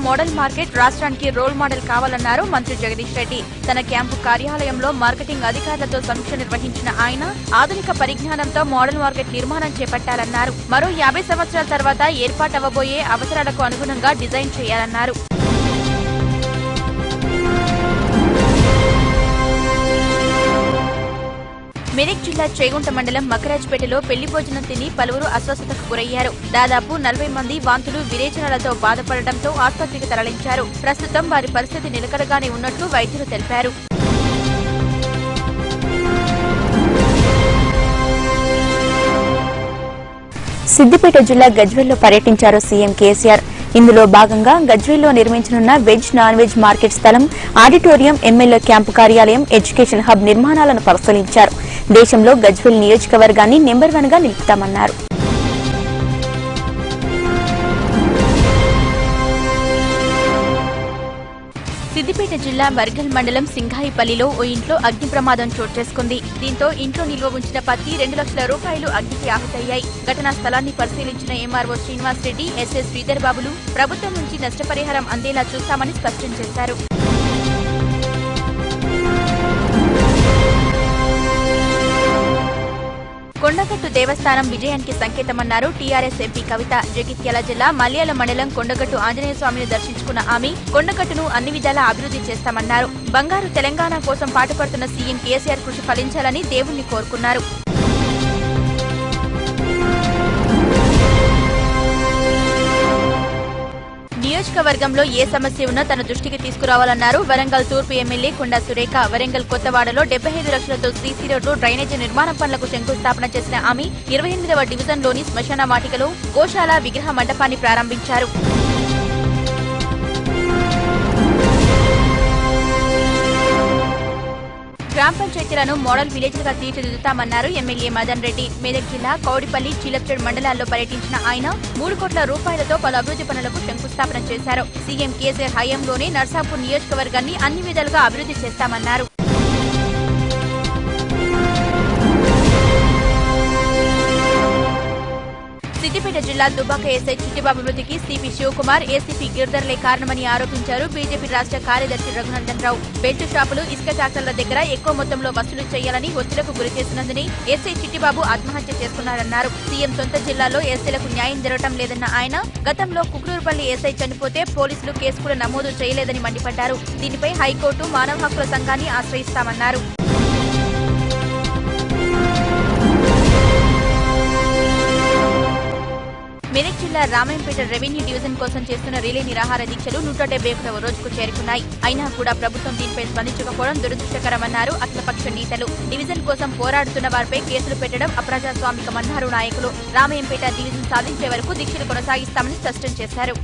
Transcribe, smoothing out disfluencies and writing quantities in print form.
Model market రాష్ట్రానికి role model కావాలన్నారు మంత్రి జగదీష్ రెడ్డి. తన క్యాంపు కార్యాలయంలో మార్కెటింగ్ అధికారులతో సమీక్ష నిర్వహించిన ఆయన ఆధునిక పరిజ్ఞానంతో మోడల్ మార్కెట్ నిర్మాణం చేపట్టాలన్నారు. మరో 50 సంవత్సరాల తర్వాత ఏర్పాటవ్వబోయే అవసరాలకు అనుగుణంగా డిజైన్ చేయాలన్నారు. మెదక్ జిల్లా చేగుంట మండలం మకరాజ్పేటలో పెళ్లి భోజనం తిని పలువురు అస్వస్థతకు గురయ్యారు. దాదాపు 40 మంది వాంతులు విరేచనాలతో బాధపడటంతో ఆసుపత్రికి తరలించారు. ప్రస్తుతం వారి పరిస్థితి నిలకడగానే ఉన్నట్లు వైద్యులు తెలిపారు. సిద్దిపేట జిల్లా గజ్వేల్లో పర్యటించారు సీఎం కేసీఆర్. ఇందులో భాగంగా గజ్వేల్లో నిర్మించనున్న వెజ్ నాన్ వెజ్ మార్కెట్ స్థలం, ఆడిటోరియం, ఎమ్మెల్యే క్యాంపు కార్యాలయం, ఎడ్యుకేషన్ హబ్ నిర్మాణాలను పరిశీలించారు. దేశంలో గజ్వేల్ నియోజకవర్గాన్ని నెంబర్ 1 గా నిలుపుతామన్నారు. సిద్దిపేట జిల్లా మర్గల్ మండలం సింఘాయిపల్లిలో ఓ ఇంట్లో అగ్ని ప్రమాదం చోటు చేసుకుంది. దీంతో ఇంట్లో నిల్వ ఉంచిన పత్తి 2 లక్షల రూపాయలు అగ్నికి ఆహుతయ్యాయి. ఘటనా స్థలాన్ని పరిశీలించిన ఎంఆర్ఓ శ్రీనివాస్ రెడ్డి, ఎస్ఐ శ్రీధర్ బాబులు ప్రభుత్వం నుంచి నష్టపరిహారం అందేలా చూస్తామని స్పష్టం చేశారు. కొండగట్టు దేవస్థానం విజయానికి సంకేతమన్నారు టీఆర్ఎస్ ఎంపీ కవిత. జగిత్యాల జిల్లా మల్యాల మండలం కొండగట్టు ఆంజనేయ స్వామిని దర్శించుకున్న ఆమె కొండగట్టును అన్ని విధాలా అభివృద్ధి చేస్తామన్నారు. బంగారు తెలంగాణ కోసం పాటుపడుతున్న సీఎం కేసీఆర్ కృషి ఫలించాలని దేవుణ్ణి కోరుకున్నారు. నియోజకవర్గంలో ఏ సమస్య ఉన్నా తన దృష్టికి తీసుకురావాలన్నారు వరంగల్ తూర్పు ఎమ్మెల్యే కొండా సురేఖ. వరంగల్ కొత్తవాడలో 75 లక్షలతో సీసీ రోడ్డు, డ్రైనేజీ నిర్మాణ పనులకు శంకుస్థాపన చేసిన ఆమె 28వ డివిజన్లోని శ్మశాన వాటికలో గోశాల విగ్రహ మండపాన్ని ప్రారంభించారు. గ్రామ పంచాయతీలను మోడల్ విలేజ్లుగా తీర్చిదిద్దుతామన్నారు ఎమ్మెల్యే మదన్ రెడ్డి. మెదక్ జిల్లా కౌడిపల్లి, చీలప్చేడ్ మండలాల్లో పర్యటించిన ఆయన 3 కోట్ల రూపాయలతో పలు అభివృద్ధి పనులకు శంకుస్థాపన చేశారు. సీఎం కేసీఆర్ హయాంలోనే నర్సాపూర్ నియోజకవర్గాన్ని అన్ని విధాలుగా అభివృద్ధి చేస్తామన్నారు. సిద్దిపేట జిల్లా దుబ్బాక ఎస్ఐ చిట్టిబాబు మృతికి సిపి శివకుమార్, ఏసీపీ గిరిధర్లే కారణమని ఆరోపించారు బీజేపీ రాష్ట్ర కార్యదర్శి రఘునందన్ రావు. బెల్ట్ షాపులు, ఇసుక ట్రాక్టర్ల దగ్గర ఎక్కువ మొత్తంలో వసూలు చేయాలని ఒత్తిళ్లకు గురి చేస్తున్నందుని ఎస్ఐ చిట్టిబాబు ఆత్మహత్య చేసుకున్నారన్నారు. సీఎం సొంత జిల్లాలో ఎస్ఐలకు న్యాయం జరగటం లేదన్న ఆయన గతంలో కుకునూరుపల్లి ఎస్ఐ చనిపోతే పోలీసులు కేసు కూడా నమోదు చేయలేదని మండిపడ్డారు. దీనిపై హైకోర్టు, మానవ హక్కుల సంఘాన్ని ఆశ్రయిస్తామన్నారు. మెదక్ జిల్లా రామాయంపేట రెవెన్యూ డివిజన్ కోసం చేస్తున్న రిలే నిరాహార దీక్షలు 171వ రోజుకు చేరుకున్నాయి. అయినా కూడా ప్రభుత్వం దీనిపై స్పందించకపోవడం దురదృష్టకరమన్నారు అఖిలపక్ష నేతలు. డివిజన్ కోసం పోరాడుతున్న వారిపై కేసులు పెట్టడం అప్రజాస్వామికమన్నారు నాయకులు. రామాయంపేట డివిజన్ సాధించే వరకు దీక్షలు కొనసాగిస్తామని స్పష్టం చేశారు.